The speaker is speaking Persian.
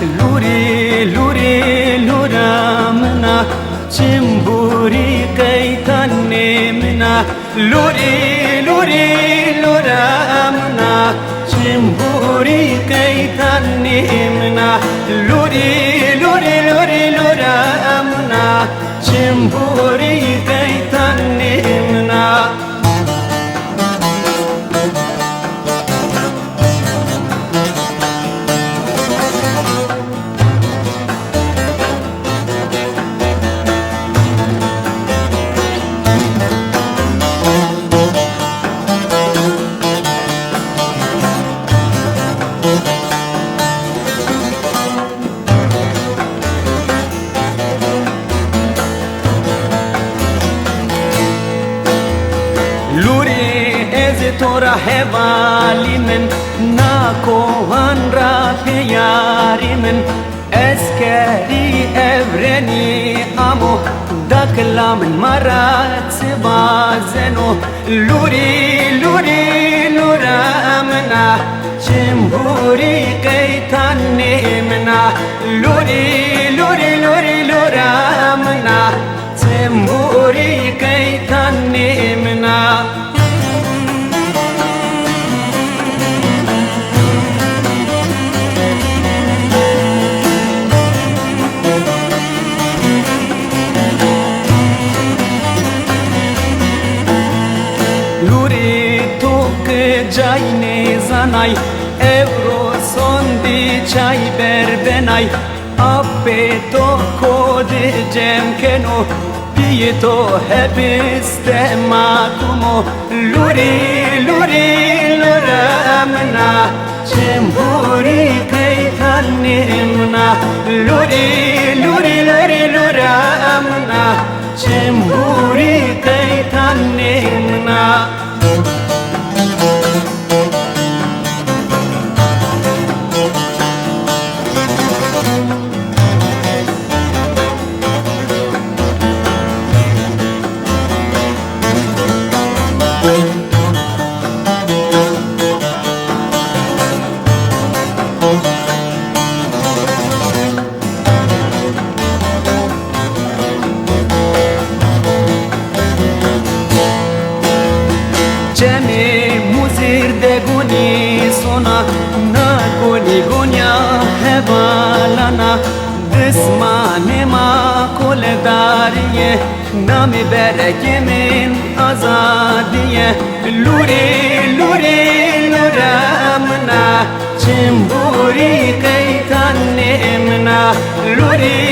لوری لوری لورامنا چمبوری قیتانی منا لوری لوری لورامنا چمبوری قیتانی منا لوری لوری لوری لورامنا چمبوری قیتانی منا تورا حوالی من ناکوهن را پیاری من اسکری افرنی امو دکلا من مرات سبازنو لوری لوری لورا امنا چمبوری قیتانی منا لوری لوری لوری لورا امنا چمبوری قیتانی منا جای نیزنای افرو سندی چای بربنای آب تو کود جم کنو بی تو هبست ماکمو لوری لوری لورامنا چمبوری قیتانی منا لوری لوری لوری لورامنا چمبوری قیتانی منا جمعی موزیر دگونی سونا نگونی گونیا حوالانا دسمان ما کل داریه نامی برگی من آزادیه لوری لوری لورامنا چمبوری قیتانی منا لوری